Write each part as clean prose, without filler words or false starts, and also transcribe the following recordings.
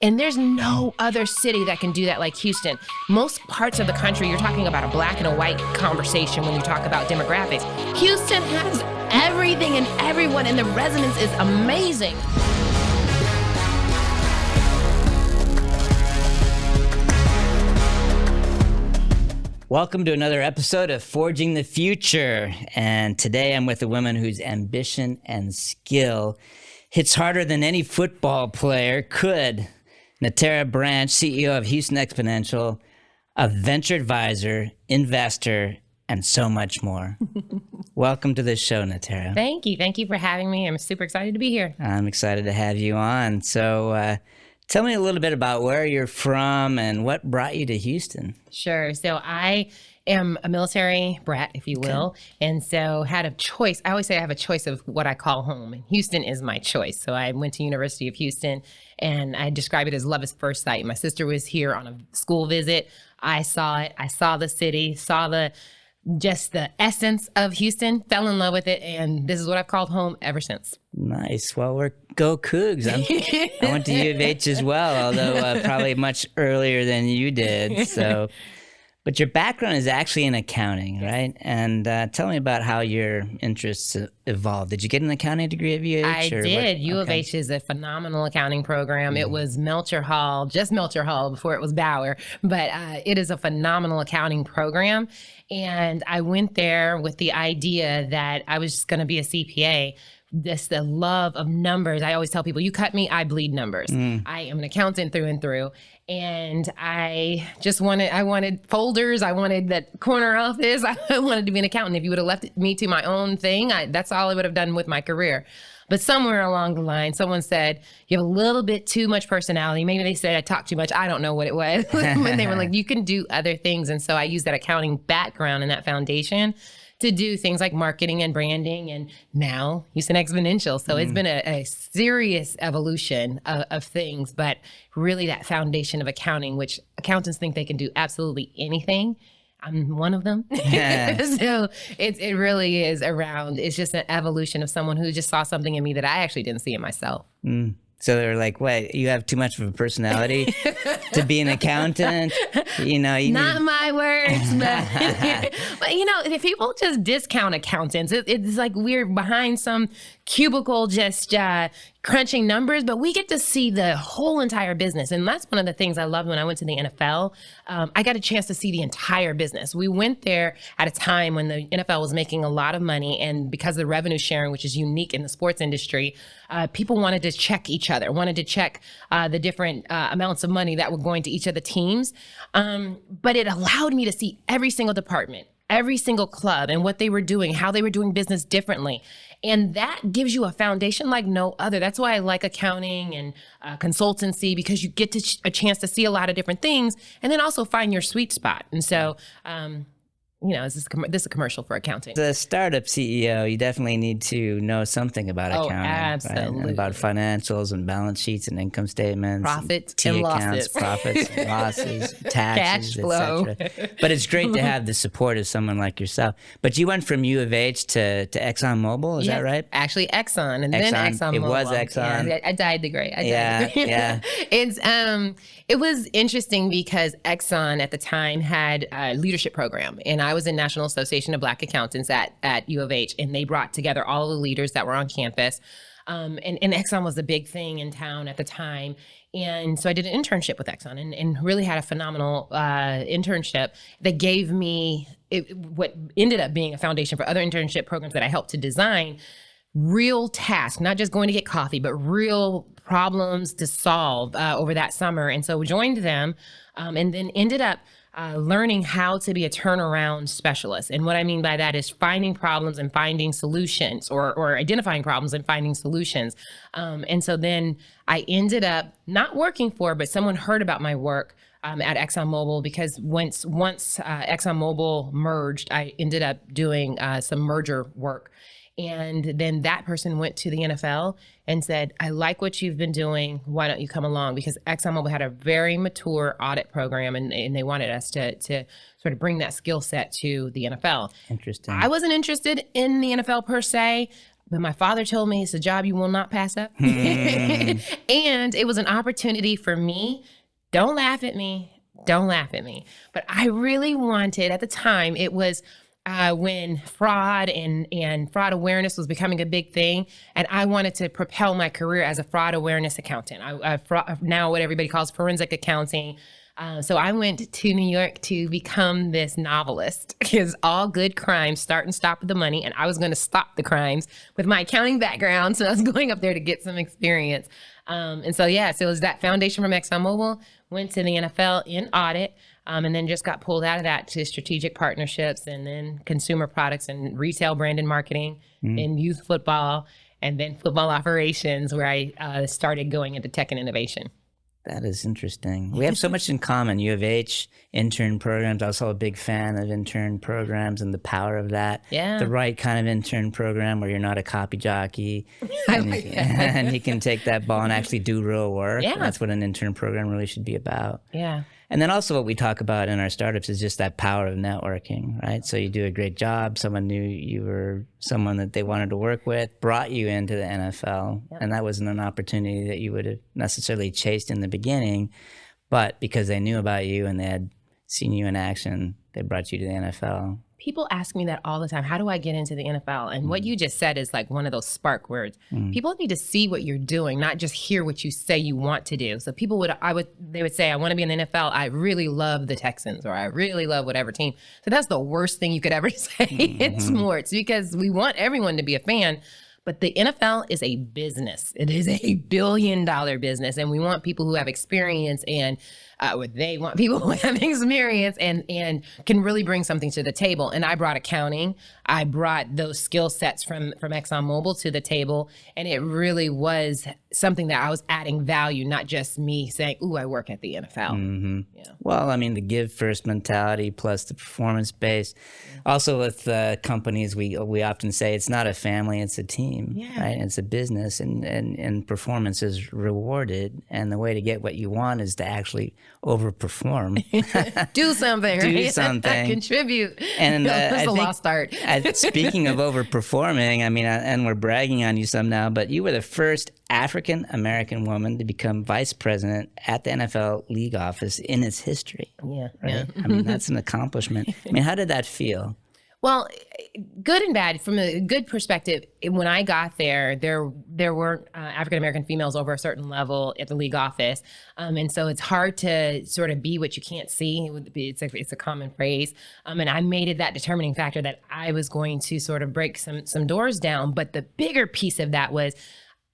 And there's no other city that can do that like Houston. Most parts of the country, you're talking about a black and a white conversation when you talk about demographics. Houston has everything and everyone, and the resonance is amazing. Welcome to another episode of Forging the Future. And today I'm with a woman whose ambition and skill hits harder than any football player could. Natara Branch, CEO of Houston Exponential, a venture advisor, investor, and so much more. Welcome to the show, Natara. Thank you. Thank you for having me. I'm super excited to be here. I'm excited to have you on. So tell me a little bit about where you're from and what brought you to Houston. Sure. So I am a military brat, if you will, and so had a choice. I always say I have a choice of what I call home, and Houston is my choice. So I went to University of Houston, and I describe it as love at first sight. My sister was here on a school visit. I saw it. I saw the city, saw just the essence of Houston, fell in love with it, and this is what I've called home ever since. Nice. Well, we're go Cougs. I went to U of H as well, although probably much earlier than you did. So, but your background is actually in accounting, right? And tell me about how your interests evolved. Did you get an accounting degree at U of H? I did. U of H is a phenomenal accounting program. It was Melcher Hall, just Melcher Hall before it was Bauer, but it is a phenomenal accounting program. And I went there with the idea that I was just going to be a CPA. The love of numbers. I always tell people, you cut me, I bleed numbers. I am an accountant through and through. And I wanted folders. I wanted that corner office. I wanted to be an accountant. If you would have left me to my own thing, that's all I would have done with my career. But somewhere along the line, someone said, you have a little bit too much personality. Maybe they said I talk too much. I don't know what it was. When they were like, you can do other things. And so I used that accounting background and that foundation to do things like marketing and branding, and now Houston Exponential. So it's been a serious evolution of things, but really that foundation of accounting, which accountants think they can do absolutely anything. I'm one of them. So it really is around, it's just an evolution of someone who just saw something in me that I actually didn't see in myself. So they were like, wait, you have too much of a personality to be an accountant? Not my words, but, but if people just discount accountants, it's like we're behind some cubicle just crunching numbers, but we get to see the whole entire business. And that's one of the things I loved when I went to the NFL. I got a chance to see the entire business. We went there at a time when the NFL was making a lot of money, and because of the revenue sharing, which is unique in the sports industry, people wanted to check each other, wanted to check the different amounts of money that were going to each of the teams. But it allowed me to see every single department, every single club, and what they were doing, how they were doing business differently. And that gives you a foundation like no other. That's why I like accounting and consultancy, because you get a chance to see a lot of different things and then also find your sweet spot. And so, this is a commercial for accounting. As a startup CEO, you definitely need to know something about accounting. Absolutely. Right? And about financials and balance sheets and income statements. Profits and losses. Accounts, profits and losses, taxes, Cash flow. etc. But it's great to have the support of someone like yourself. But you went from U of H to ExxonMobil, is that right? Actually, Exxon, and then ExxonMobil. It was Exxon. Yeah, I dyed the gray. Yeah. It was interesting because Exxon at the time had a leadership program, and I was in National Association of Black Accountants at U of H, and they brought together all the leaders that were on campus. And Exxon was a big thing in town at the time. And so I did an internship with Exxon and really had a phenomenal internship that gave me what ended up being a foundation for other internship programs that I helped to design. Real tasks, not just going to get coffee, but real problems to solve over that summer. And so we joined them and then ended up learning how to be a turnaround specialist. And what I mean by that is finding problems and finding solutions, or identifying problems and finding solutions. And so then I ended up not working for, but someone heard about my work at ExxonMobil, because once ExxonMobil merged, I ended up doing some merger work. And then that person went to the NFL and said, I like what you've been doing. Why don't you come along? Because ExxonMobil had a very mature audit program, and they wanted us to sort of bring that skill set to the NFL. Interesting. I wasn't interested in the NFL per se, But my father told me it's a job you will not pass up. And it was an opportunity for me. Don't laugh at me. Don't laugh at me. But I really wanted, at the time, it was when fraud and fraud awareness was becoming a big thing. And I wanted to propel my career as a fraud awareness accountant. Now what everybody calls forensic accounting. So I went to New York to become this novelist, because all good crimes start and stop with the money. And I was going to stop the crimes with my accounting background. So I was going up there to get some experience. So it was that foundation from ExxonMobil, went to the NFL in audit, and then just got pulled out of that to strategic partnerships and then consumer products and retail brand and marketing in youth football, and then football operations, where I started going into tech and innovation. That is interesting. We have so much in common. U of H, intern programs. Also a big fan of intern programs and the power of that. Yeah. The right kind of intern program where you're not a copy jockey. And you can take that ball and actually do real work. Yeah. That's what an intern program really should be about. Yeah. And then also what we talk about in our startups is just that power of networking, right? So you do a great job. Someone knew you were someone that they wanted to work with, brought you into the NFL. Yep. And that wasn't an opportunity that you would have necessarily chased in the beginning. But because they knew about you and they had seen you in action, they brought you to the NFL. People ask me that all the time. How do I get into the NFL? And what you just said is like one of those spark words. People need to see what you're doing, not just hear what you say you want to do. So people they would say, I want to be in the NFL. I really love the Texans, or I really love whatever team. So that's the worst thing you could ever say in sports, because we want everyone to be a fan. But the NFL is a business. It is $1 billion business. And we want people who have experience, and they want people who have experience and can really bring something to the table. And I brought accounting. I brought those skill sets from ExxonMobil to the table. And it really was something that I was adding value, not just me saying, ooh, I work at the NFL. Yeah. Well, I mean, the give first mentality plus the performance base. Also with companies, we often say it's not a family, it's a team, right? It's a business, and performance is rewarded. And the way to get what you want is to actually overperform. Do something, right? Do something. Contribute. And that's a lost art. Speaking of overperforming, I mean, and we're bragging on you some now, but you were the first African-American woman to become vice president at the NFL league office in its history. Yeah. Right? Yeah. I mean, that's an accomplishment. I mean, how did that feel? Well, good and bad. From a good perspective, when I got there weren't African-American females over a certain level at the league office. And so it's hard to sort of be what you can't see. It's a common phrase. And I made it that determining factor that I was going to sort of break some doors down. But the bigger piece of that was,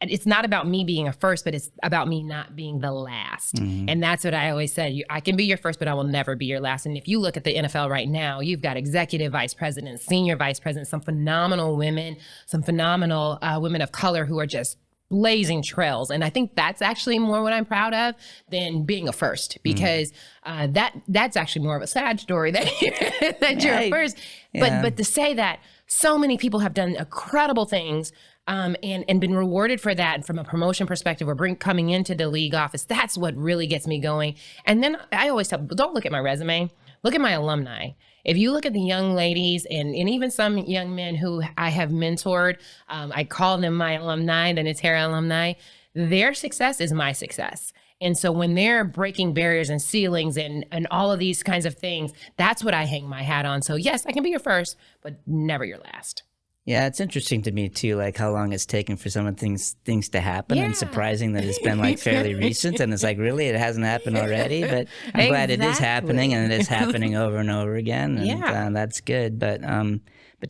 it's not about me being a first, but it's about me not being the last. And that's what I always said. I can be your first, but I will never be your last. And if you look at the NFL right now, you've got executive vice presidents, senior vice presidents, some phenomenal women, some phenomenal women of color who are just blazing trails. And I think that's actually more what I'm proud of than being a first, because that's actually more of a sad story that you're a first. Yeah. But to say that so many people have done incredible things and been rewarded for that from a promotion perspective, or coming into the league office, that's what really gets me going. And then I always tell people, don't look at my resume, look at my alumni. If you look at the young ladies and even some young men who I have mentored, I call them my alumni, the Natara alumni, their success is my success. And so when they're breaking barriers and ceilings and all of these kinds of things, that's what I hang my hat on. So yes, I can be your first, but never your last. Yeah, it's interesting to me too, like how long it's taken for some of things to happen, and surprising that it's been like fairly recent, and it's like, really, it hasn't happened already, but I'm glad it is happening, and it is happening over and over again, and that's good. But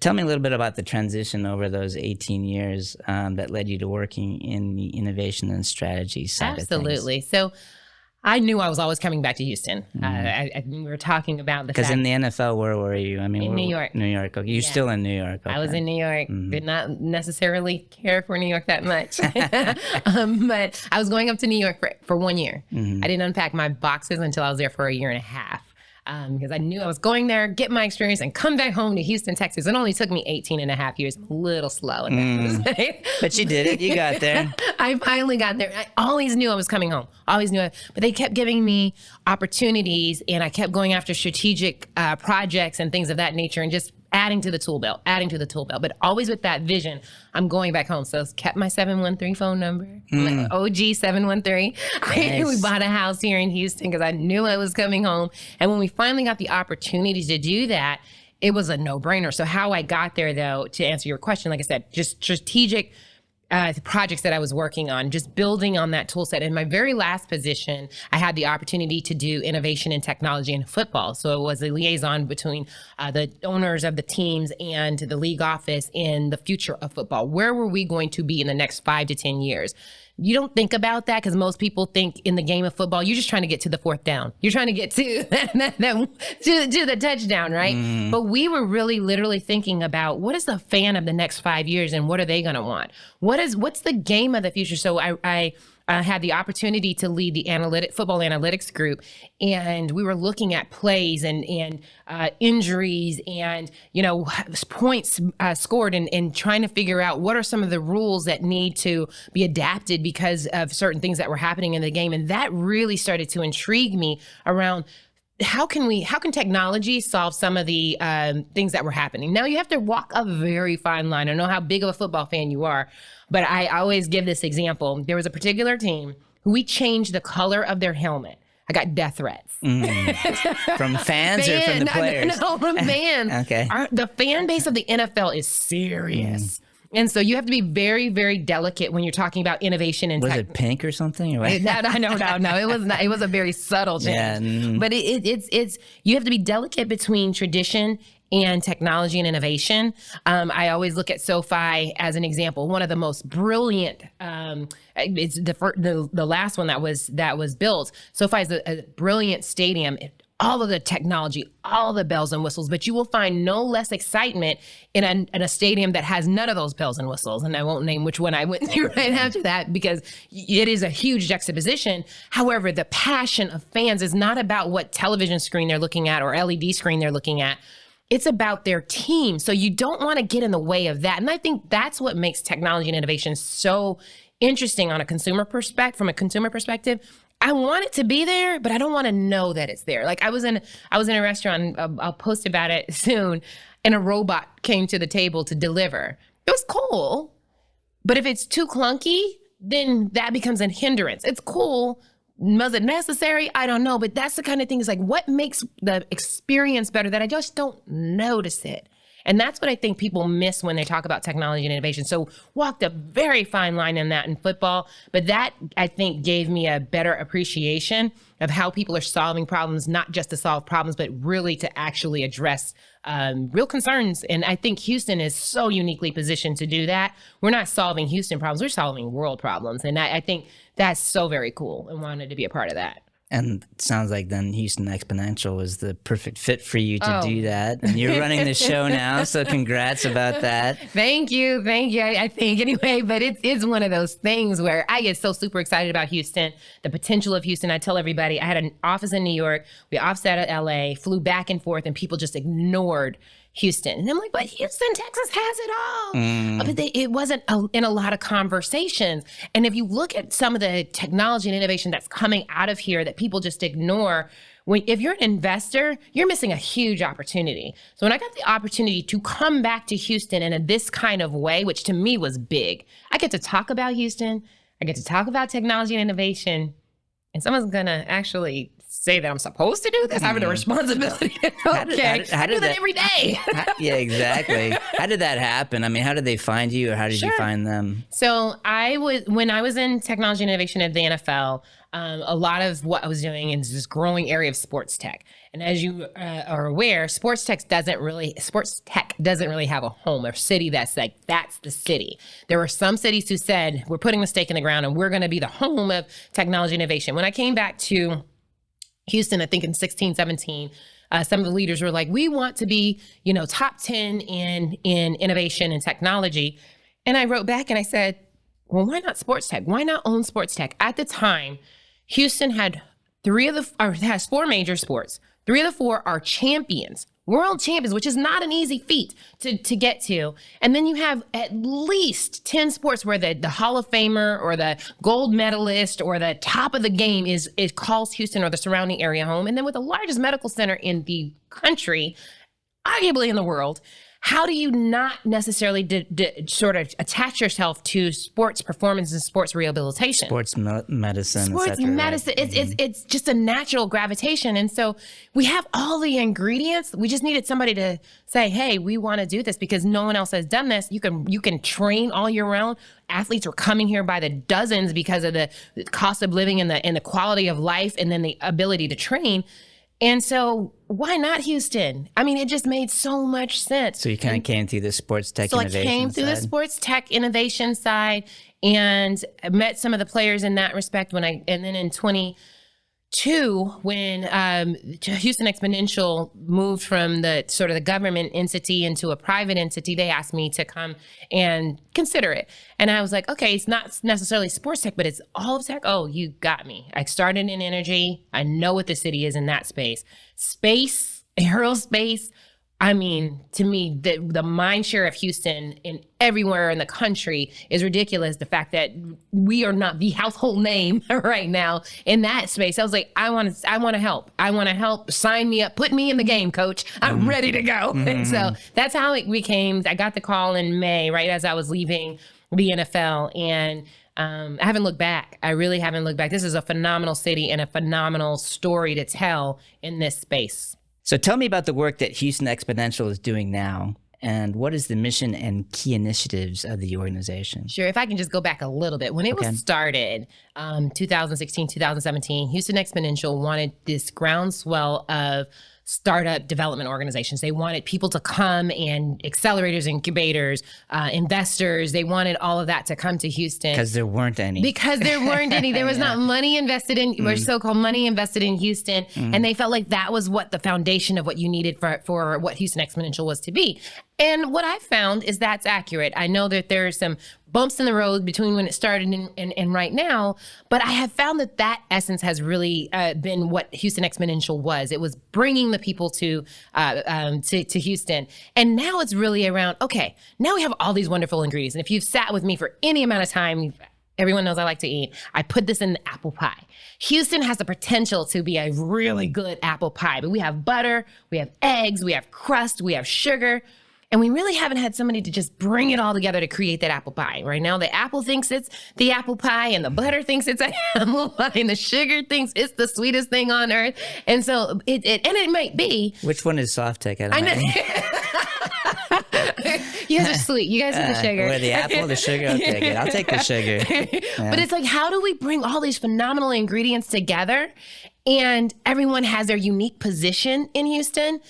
tell me a little bit about the transition over those 18 years that led you to working in the innovation and strategy side of things. Absolutely. So I knew I was always coming back to Houston. We were talking about the fact. Because in the NFL, where were you? I mean, in New York. New York. Okay. You're still in New York. Okay. I was in New York. Did not necessarily care for New York that much. But I was going up to New York for 1 year. I didn't unpack my boxes until I was there for a year and a half. Because I knew I was going there, get my experience, and come back home to Houston, Texas. It only took me 18 and a half years. I'm a little slow in that. But you did it. You got there. I finally got there. I always knew I was coming home. Always knew it. But they kept giving me opportunities, and I kept going after strategic projects and things of that nature. And just adding to the tool belt, but always with that vision. I'm going back home. So kept my 713 phone number, like OG 713. Nice. We bought a house here in Houston because I knew I was coming home. And when we finally got the opportunity to do that, it was a no-brainer. So how I got there, though, to answer your question, like I said, just strategic projects that I was working on, just building on that tool set. In my very last position, I had the opportunity to do innovation and technology in football. So it was a liaison between the owners of the teams and the league office in the future of football. Where were we going to be in the next 5 to 10 years? You don't think about that because most people think in the game of football, you're just trying to get to the fourth down. You're trying to get to the touchdown, right? But we were really literally thinking about what is the fan of the next 5 years and what are they going to want? What's the game of the future? So I had the opportunity to lead the football analytics group, and we were looking at plays and injuries and points scored and trying to figure out what are some of the rules that need to be adapted because of certain things that were happening in the game. And that really started to intrigue me around how can technology solve some of the things that were happening? Now you have to walk a very fine line. I know how big of a football fan you are, but I always give this example. There was a particular team who we changed the color of their helmet. I got death threats. From fans or from the players? No, from fans. Okay. The fan base of the NFL is serious. And so you have to be very, very delicate when you're talking about innovation and Was it pink or something? Or what? No, it was not. It was a very subtle change. Yeah. But it's you have to be delicate between tradition and technology and innovation. I always look at SoFi as an example. One of the most brilliant. It's the last one that was built. SoFi is a brilliant stadium. All of the technology, all the bells and whistles, but you will find no less excitement in a stadium that has none of those bells and whistles. And I won't name which one I went through right after that because it is a huge juxtaposition. However, the passion of fans is not about what television screen they're looking at or LED screen they're looking at. It's about their team. So you don't want to get in the way of that. And I think that's what makes technology and innovation so interesting from a consumer perspective. I want it to be there, but I don't want to know that it's there. Like I was in a restaurant, I'll post about it soon, and a robot came to the table to deliver. It was cool, but if it's too clunky, then that becomes a hindrance. It's cool. Was it necessary? I don't know, but that's the kind of thing is like what makes the experience better that I just don't notice it. And that's what I think people miss when they talk about technology and innovation. So walked a very fine line in that in football, but that I think gave me a better appreciation of how people are solving problems, not just to solve problems, but really to actually address real concerns. And I think Houston is so uniquely positioned to do that. We're not solving Houston problems, we're solving world problems. And I think that's so very cool and wanted to be a part of that. And it sounds like then Houston Exponential was the perfect fit for you to do that. And you're running the show now, so congrats about that. Thank you. I think anyway, but it's one of those things where I get so super excited about Houston, the potential of Houston. I tell everybody, I had an office in New York, we offset at LA, flew back and forth, and people just ignored Houston. And I'm like, but Houston, Texas has it all. But it wasn't in a lot of conversations. And if you look at some of the technology and innovation that's coming out of here that people just ignore, if you're an investor, you're missing a huge opportunity. So when I got the opportunity to come back to Houston in this kind of way, which to me was big, I get to talk about Houston, I get to talk about technology and innovation, and someone's gonna actually say that I'm supposed to do this. I have the responsibility. Okay, I do that every day. Yeah, exactly. How did that happen? I mean, how did they find you, or how did you find them? So when I was in technology and innovation at the NFL, a lot of what I was doing is this growing area of sports tech. And as you are aware, sports tech doesn't really have a home or city that's the city. There were some cities who said, we're putting a stake in the ground and we're going to be the home of technology innovation. When I came back to Houston, I think in 16, 17, some of the leaders were like, we want to be, top 10 in innovation and technology. And I wrote back and I said, well, why not sports tech? Why not own sports tech? At the time, Houston had has 4 major sports. 3 of the 4 are champions, world champions, which is not an easy feat to get to. And then you have at least 10 sports where the Hall of Famer or the gold medalist or the top of the game calls Houston or the surrounding area home. And then with the largest medical center in the country, arguably in the world. How do you not necessarily sort of attach yourself to sports performance and sports rehabilitation? Sports medicine, Sports et cetera, medicine, right? it's just a natural gravitation. And so we have all the ingredients. We just needed somebody to say, hey, we want to do this because no one else has done this. You can train all year round. Athletes are coming here by the dozens because of the cost of living and the quality of life and then the ability to train. And so why not Houston? I mean, it just made so much sense. So you kind of came through the sports tech innovation side. So I came through the sports tech innovation side and met some of the players in that respect and then in 2022, when Houston Exponential moved from the sort of the government entity into a private entity, they asked me to come and consider it. And I was like, okay, it's not necessarily sports tech, but it's all of tech. Oh, you got me. I started in energy. I know what the city is in that space. Space, aerospace. I mean, to me, the mind share of Houston in everywhere in the country is ridiculous. The fact that we are not the household name right now in that space. I was like, I want to help. I want to help. Sign me up. Put me in the game, coach. I'm ready to go. And so that's how it became. I got the call in May, right as I was leaving the NFL. And I haven't looked back. I really haven't looked back. This is a phenomenal city and a phenomenal story to tell in this space. So tell me about the work that Houston Exponential is doing now, and what is the mission and key initiatives of the organization? Sure. If I can just go back a little bit. When it was started, 2016, 2017, Houston Exponential wanted this groundswell of startup development organizations. They wanted people to come and accelerators, incubators, investors. They wanted all of that to come to Houston. Because there weren't any. There was not money invested in, or so-called money invested in Houston. And they felt like that was what the foundation of what you needed for what Houston Exponential was to be. And what I found is that's accurate. I know that there are some bumps in the road between when it started and right now, but I have found that essence has really been what Houston Exponential was. It was bringing the people to Houston. And now it's really around, okay, now we have all these wonderful ingredients. And if you've sat with me for any amount of time, everyone knows I like to eat. I put this in the apple pie. Houston has the potential to be a really good apple pie, but we have butter, we have eggs, we have crust, we have sugar. And we really haven't had somebody to just bring it all together to create that apple pie. Right now, the apple thinks it's the apple pie, and the butter thinks it's an apple pie, and the sugar thinks it's the sweetest thing on earth. And so it might be. Which one is soft tech? I don't know. You guys are sweet. You guys are the sugar. Or the apple, the sugar. Okay, good. I'll take the sugar. Yeah. But it's like, how do we bring all these phenomenal ingredients together? And everyone has their unique position in Houston.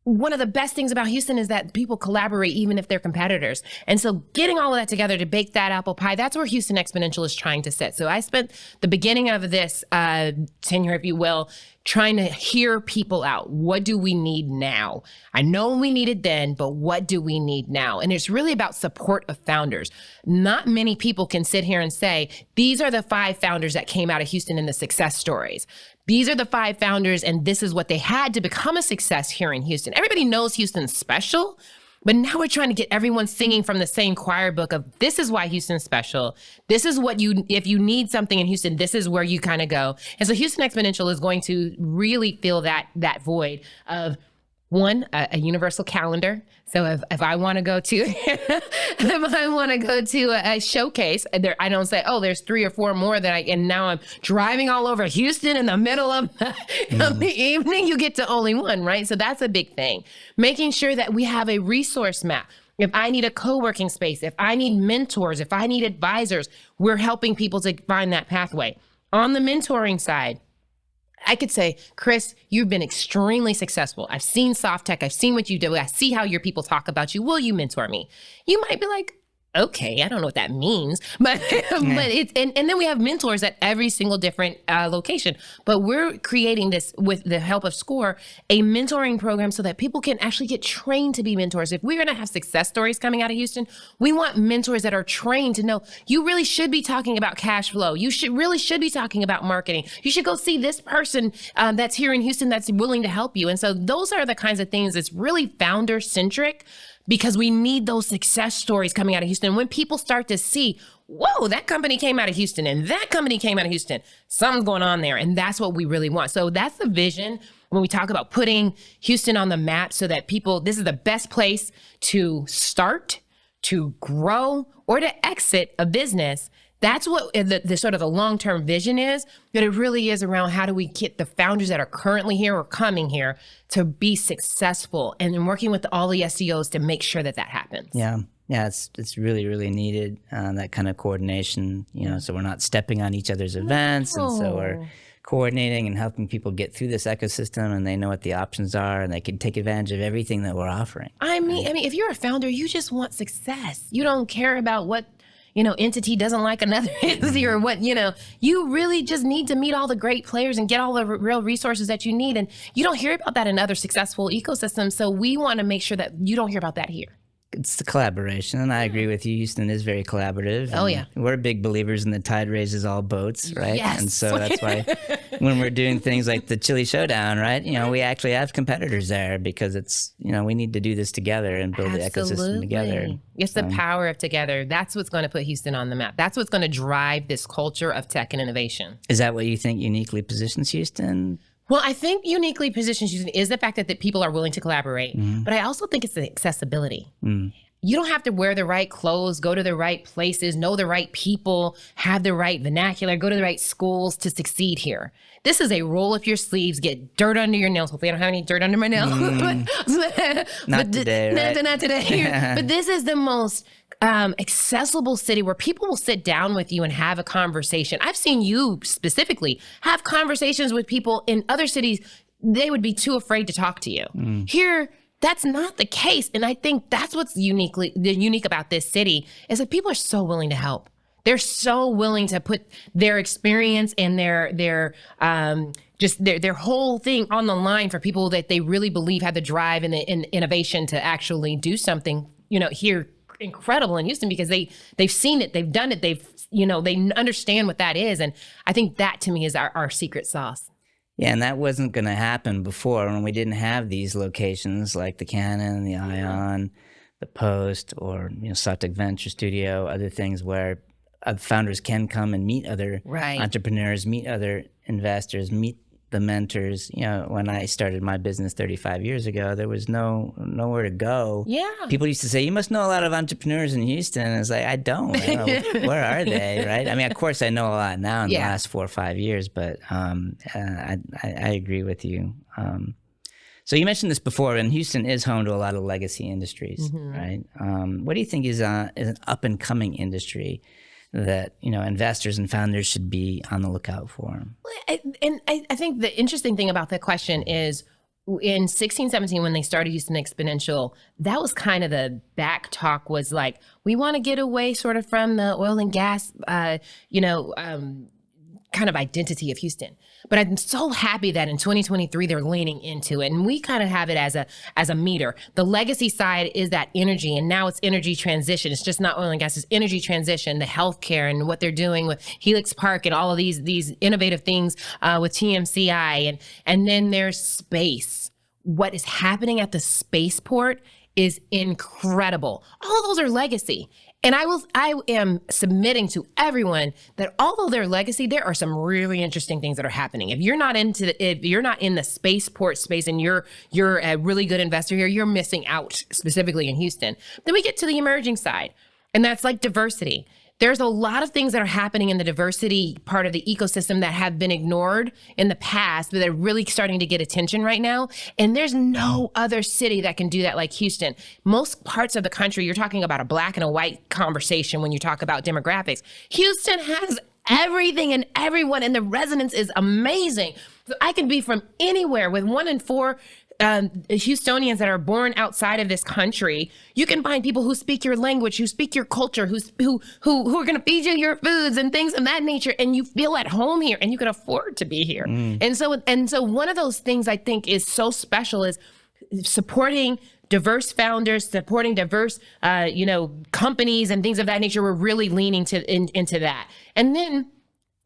One of the best things about Houston is that people collaborate even if they're competitors. And so getting all of that together to bake that apple pie, that's where Houston Exponential is trying to sit. So I spent the beginning of this tenure, if you will, trying to hear people out. What do we need now? I know we needed then, but what do we need now? And it's really about support of founders. Not many people can sit here and say, these are the 5 founders that came out of Houston in the success stories. These are the 5 founders, and this is what they had to become a success here in Houston. Everybody knows Houston's special, but now we're trying to get everyone singing from the same choir book of this is why Houston's special. This is what if you need something in Houston, this is where you kind of go. And so Houston Exponential is going to really fill that void of, one, a universal calendar. So if I want to go to a showcase, I don't say, oh, there's 3 or 4 more and now I'm driving all over Houston in the middle of the evening. You get to only one, right? So that's a big thing. Making sure that we have a resource map. If I need a co-working space, if I need mentors, if I need advisors, we're helping people to find that pathway. On the mentoring side, I could say, Chris, you've been extremely successful. I've seen soft tech. I've seen what you do. I see how your people talk about you. Will you mentor me? You might be like, okay, I don't know what that means, but it's, and then we have mentors at every single different location, but we're creating this with the help of SCORE, a mentoring program so that people can actually get trained to be mentors. If we're going to have success stories coming out of Houston, we want mentors that are trained to know you really should be talking about cash flow. You should be talking about marketing. You should go see this person that's here in Houston that's willing to help you. And so those are the kinds of things that's really founder centric. because we need those success stories coming out of Houston. When people start to see, whoa, that company came out of Houston and that company came out of Houston, something's going on there. And that's what we really want. So that's the vision when we talk about putting Houston on the map so that people, this is the best place to start, to grow, or to exit a business. That's what the sort of the long-term vision is, but it really is around how do we get the founders that are currently here or coming here to be successful, and then working with all the SEOs to make sure that that happens. Yeah, it's really, really needed, that kind of coordination, so we're not stepping on each other's events, and so we're coordinating and helping people get through this ecosystem, and they know what the options are, and they can take advantage of everything that we're offering. I mean, if you're a founder, you just want success. You don't care about what entity doesn't like another entity or what, you really just need to meet all the great players and get all the real resources that you need. And you don't hear about that in other successful ecosystems. So we want to make sure that you don't hear about that here. It's the collaboration, and I agree with you. Houston is very collaborative. Oh, yeah. We're big believers in the tide raises all boats, right? Yes. And so that's why when we're doing things like the Chili Showdown, right, we actually have competitors there because it's, we need to do this together and build the ecosystem together. It's the power of together. That's what's going to put Houston on the map. That's what's going to drive this culture of tech and innovation. Is that what you think uniquely positions Houston? Well, I think uniquely positions Houston is the fact that people are willing to collaborate, but I also think it's the accessibility. You don't have to wear the right clothes, go to the right places, know the right people, have the right vernacular, go to the right schools to succeed here. This is a roll up your sleeves, get dirt under your nails. Hopefully I don't have any dirt under my nails. Not today, right? Not today. But this is the most accessible city where people will sit down with you and have a conversation. I've seen you specifically have conversations with people in other cities. They would be too afraid to talk to you. Here, that's not the case. And I think that's what's unique about this city is that people are so willing to help. They're so willing to put their experience and their whole thing on the line for people that they really believe have the drive and the innovation to actually do something, here incredible in Houston, because they've seen it, they've done it, they understand what that is. And I think that to me is our secret sauce. Yeah, and that wasn't going to happen before when we didn't have these locations like the Canon, the Ion, the Post, or Sawtech Venture Studio, other things where founders can come and meet other entrepreneurs, meet other investors, meet the mentors. When I started my business 35 years ago, there was nowhere to go. Yeah. People used to say, you must know a lot of entrepreneurs in Houston. And I was like, I don't. Where are they, right? I mean, of course, I know a lot now in the last 4 or 5 years, but I agree with you. So you mentioned this before, and Houston is home to a lot of legacy industries, right? What do you think is an up-and-coming industry that investors and founders should be on the lookout for? And I think the interesting thing about that question is in 16, 17, when they started Houston Exponential, that was kind of the back talk was like, we want to get away sort of from the oil and gas, kind of identity of Houston. But I'm so happy that in 2023, they're leaning into it. And we kind of have it as a meter. The legacy side is that energy. And now it's energy transition. It's just not oil and gas, it's energy transition, the healthcare and what they're doing with Helix Park and all of these innovative things with TMCI. And then there's space. What is happening at the spaceport is incredible. All those are legacy. And I am submitting to everyone that although they're legacy, there are some really interesting things that are happening. If you're not in the spaceport space and you're a really good investor here, you're missing out, specifically in Houston. Then we get to the emerging side, and that's like diversity. There's a lot of things that are happening in the diversity part of the ecosystem that have been ignored in the past, but they're really starting to get attention right now. And there's no other city that can do that like Houston. Most parts of the country, you're talking about a black and a white conversation when you talk about demographics. Houston has everything and everyone, and the resonance is amazing. So I can be from anywhere with 1 in 4 Houstonians that are born outside of this country. You can find people who speak your language, who speak your culture, who are going to feed you your foods and things of that nature, and you feel at home here, and you can afford to be here. And so one of those things I think is so special is supporting diverse founders, supporting diverse companies and things of that nature. We're really leaning into that. And then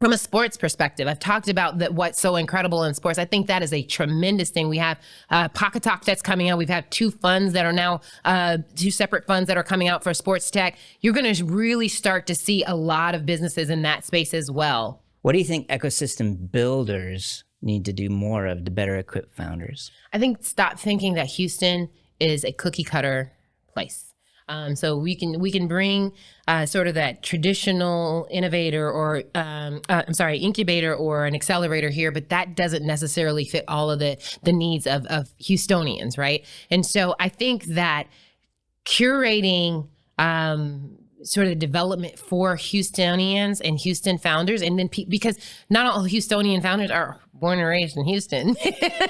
From a sports perspective, I've talked about what's so incredible in sports. I think that is a tremendous thing. We have Pocket Talk that's coming out. We've had two funds that are now, two separate funds that are coming out for sports tech. You're going to really start to see a lot of businesses in that space as well. What do you think ecosystem builders need to do more of to better equip founders? I think stop thinking that Houston is a cookie cutter place. So we can bring sort of that traditional innovator or incubator or an accelerator here, but that doesn't necessarily fit all of the needs of Houstonians, right? And so I think that curating sort of development for Houstonians and Houston founders, and then because not all Houstonian founders are born and raised in Houston.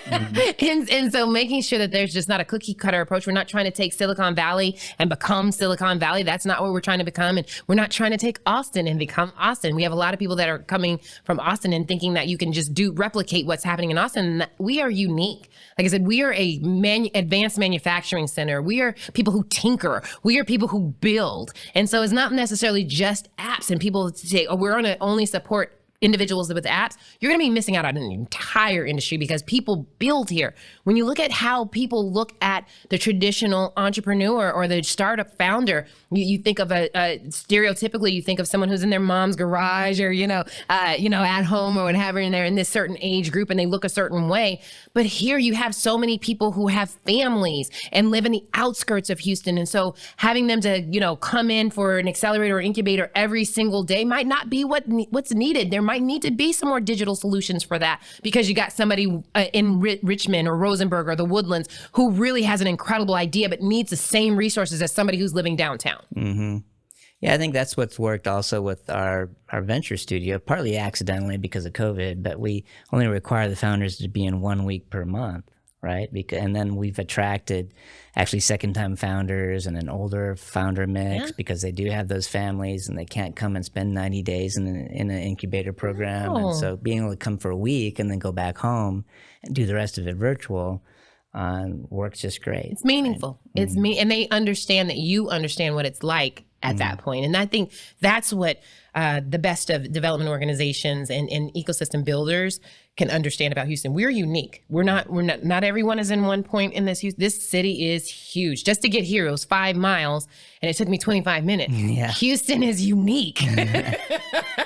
and so making sure that there's just not a cookie cutter approach. We're not trying to take Silicon Valley and become Silicon Valley. That's not what we're trying to become. And we're not trying to take Austin and become Austin. We have a lot of people that are coming from Austin and thinking that you can just replicate what's happening in Austin. And we are unique. Like I said, we are a advanced manufacturing center. We are people who tinker. We are people who build. And so it's not necessarily just apps and people say, oh, we're going to only support individuals with apps. You're going to be missing out on an entire industry because people build here. When you look at how people look at the traditional entrepreneur or the startup founder, you think of stereotypically, you think of someone who's in their mom's garage or, at home or whatever, and they're in this certain age group and they look a certain way. But here you have so many people who have families and live in the outskirts of Houston. And so having them to, come in for an accelerator or incubator every single day might not be what's needed. There might need to be some more digital solutions for that because you got somebody in Richmond or Rosenberg or the Woodlands who really has an incredible idea but needs the same resources as somebody who's living downtown. Mm-hmm. Yeah, I think that's what's worked also with our venture studio, partly accidentally because of COVID, but we only require the founders to be in 1 week per month, right? And then we've attracted actually second-time founders and an older founder mix because they do have those families and they can't come and spend 90 days in an incubator program. Oh. And so being able to come for a week and then go back home and do the rest of it virtual works just great. It's meaningful. Right? It's and they understand that you understand what it's like at that point. And I think that's what the best of development organizations and ecosystem builders can understand about Houston. We're unique. Not everyone is in one point in this. This city is huge. Just to get here, it was 5 miles and it took me 25 minutes. Yeah. Houston is unique.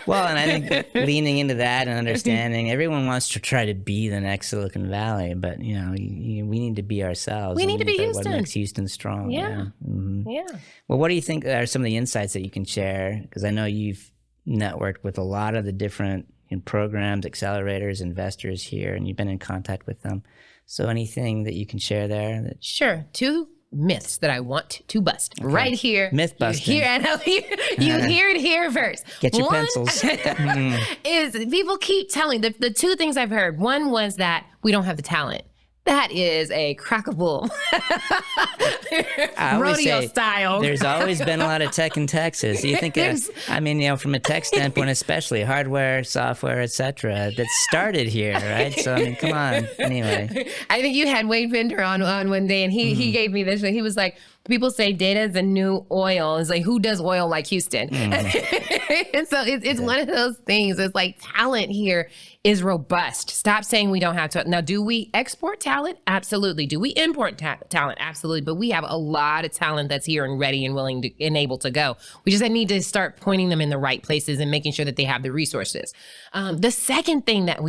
Well, and I think leaning into that and understanding, everyone wants to try to be the next Silicon Valley, but we need to be ourselves. We need to be Houston. What makes Houston strong. Yeah. Mm-hmm. Yeah. Well, what do you think are some of the insights that you can share? Because I know you've networked with a lot of the different programs, accelerators, investors here, and you've been in contact with them. So anything that you can share there? Sure. 2 myths that I want to bust right here. Myth busting. You hear it here first. Get your One pencils. is people keep telling the 2 things I've heard. One was that we don't have the talent. That is a crock of bull. Rodeo style. There's always been a lot of tech in Texas. You think, from a tech standpoint, especially hardware, software, etc., that started here, right? So, come on. Anyway. I think you had Wade Pinder on one day, and he gave me this. He was like, people say data is the new oil. It's like, who does oil like Houston? And so it's one of those things. It's like talent here is robust. Stop saying we don't have to. Now, do we export talent? Absolutely. Do we import talent? Absolutely. But we have a lot of talent that's here and ready and willing to, and able to go. We just need to start pointing them in the right places and making sure that they have the resources. The second thing that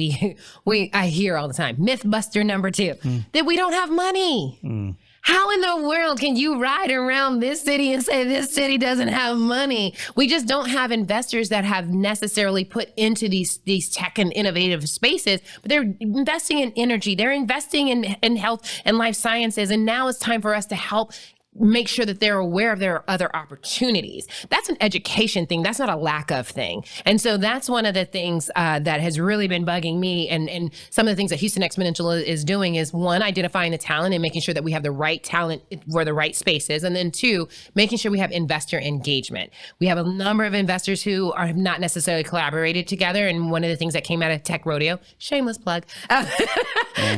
I hear all the time, myth buster number 2, that we don't have money. How in the world can you ride around this city and say this city doesn't have money? We just don't have investors that have necessarily put into these tech and innovative spaces, but they're investing in energy. They're investing in health and life sciences. And now it's time for us to help make sure that they're aware of their other opportunities. That's an education thing. That's not a lack of thing. And so that's one of the things that has really been bugging me. And some of the things that Houston Exponential is doing is, 1, identifying the talent and making sure that we have the right talent for the right spaces. And then 2, making sure we have investor engagement. We have a number of investors who have not necessarily collaborated together. And one of the things that came out of Tech Rodeo, shameless plug,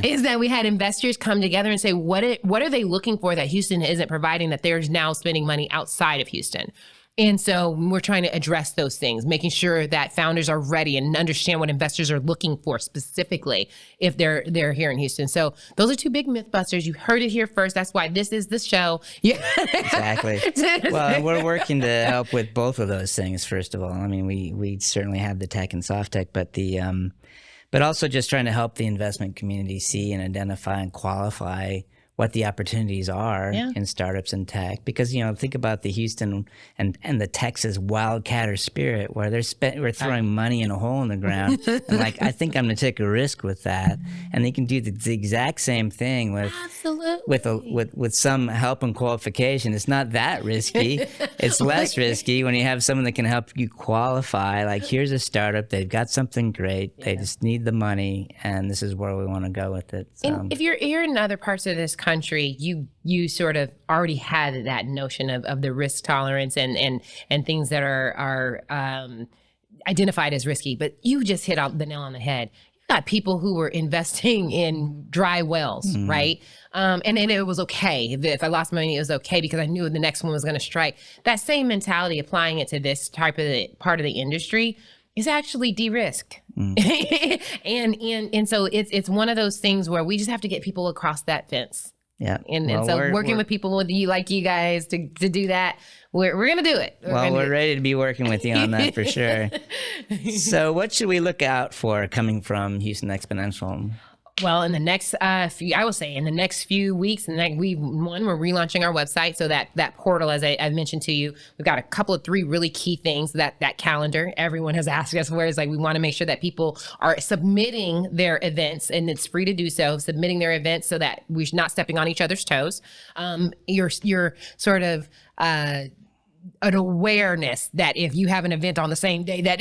is that we had investors come together and say, what are they looking for that Houston isn't providing, that they're now spending money outside of Houston? And so we're trying to address those things, making sure that founders are ready and understand what investors are looking for specifically if they're here in Houston. So those are two big myth busters. You heard it here first. That's why this is the show. Yeah. Exactly. Well, and we're working to help with both of those things, first of all. I mean, we certainly have the tech and soft tech, but also just trying to help the investment community see and identify and qualify what the opportunities are in startups and tech. Because, think about the Houston and the Texas wildcatter spirit, where we're throwing money in a hole in the ground. And I think I'm going to take a risk with that. And they can do the exact same thing with some help and qualification. It's not that risky. It's less risky when you have someone that can help you qualify. Like, here's a startup. They've got something great. They just need the money. And this is where we want to go with it. So. And if you're in other parts of this country, you sort of already had that notion of the risk tolerance and things that are identified as risky, but you just hit the nail on the head. You got people who were investing in dry wells, right? And it was okay. If I lost money, it was okay because I knew the next one was going to strike. That same mentality, applying it to this type of part of the industry, is actually de-risk. And so it's one of those things where we just have to get people across that fence. Yeah. And so working with people with you guys to do that, we're going to do it. We're ready to be working with you on that for sure. So what should we look out for coming from Houston Exponential? Well, in the next in the next few weeks, we're relaunching our website. So that portal, as I mentioned to you, we've got a couple of 3 really key things. That calendar, everyone has asked us for. Is we want to make sure that people are submitting their events, and it's free to do so, submitting their events so that we're not stepping on each other's toes. You're sort of an awareness that if you have an event on the same day that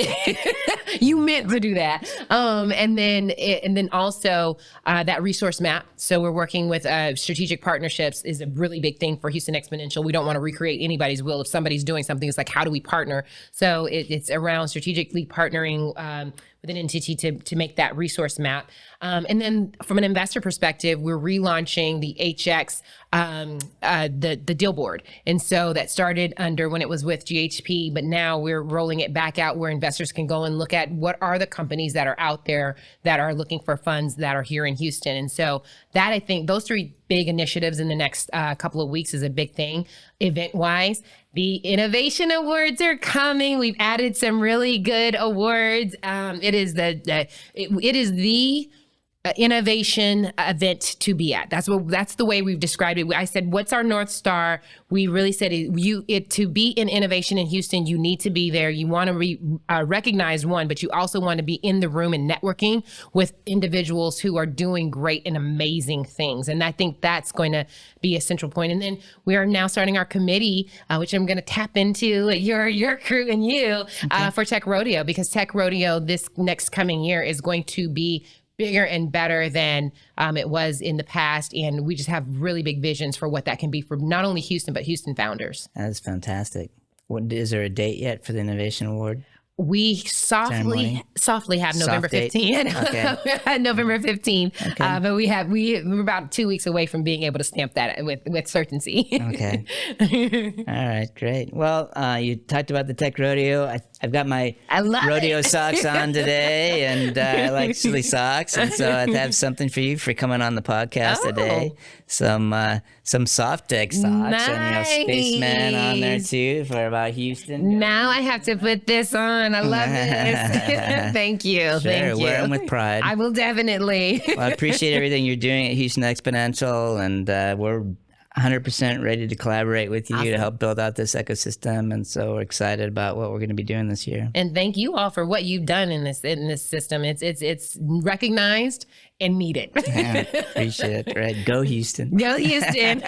you meant to do that. And then also that resource map. So we're working with strategic partnerships is a really big thing for Houston Exponential. We don't want to recreate anybody's will. If somebody's doing something, it's how do we partner? So it's around strategically partnering with an entity to make that resource map. And then from an investor perspective, we're relaunching the HX, the deal board. And so that started when it was with GHP, but now we're rolling it back out where investors can go and look at what are the companies that are out there that are looking for funds that are here in Houston. And so that, I think, those 3 big initiatives in the next couple of weeks is a big thing. Event-wise, the innovation awards are coming. We've added some really good awards. It is the innovation event to be at. That's the way we've described it. I said, what's our North Star? We really said to be in innovation in Houston, you need to be there. You want to be recognized, one, but you also want to be in the room and networking with individuals who are doing great and amazing things. And I think that's going to be a central point. And then we are now starting our committee, which I'm going to tap into your crew and you for Tech Rodeo, because Tech Rodeo this next coming year is going to be bigger and better than it was in the past. And we just have really big visions for what that can be for not only Houston, but Houston founders. That's fantastic. Is there a date yet for the Innovation Award? We softly have November 15th. Okay. November 15th. Okay. But we're about 2 weeks away from being able to stamp that with certainty. Okay. All right, great. Well, you talked about the Tech Rodeo. I've got my rodeo socks on today, and I like silly socks, and so I have something for you for coming on the podcast today. Some soft tech socks, nice. And Spaceman on there too for about Houston. Now I have to put this on. I love this. Thank you. Sure, Thank you. Wear them with pride. I will definitely. Well, I appreciate everything you're doing at Houston Exponential, and we're 100% ready to collaborate with you to help build out this ecosystem, and so we're excited about what we're going to be doing this year. And thank you all for what you've done in this system. It's recognized and needed. Yeah, appreciate it. Right, go Houston. Go Houston.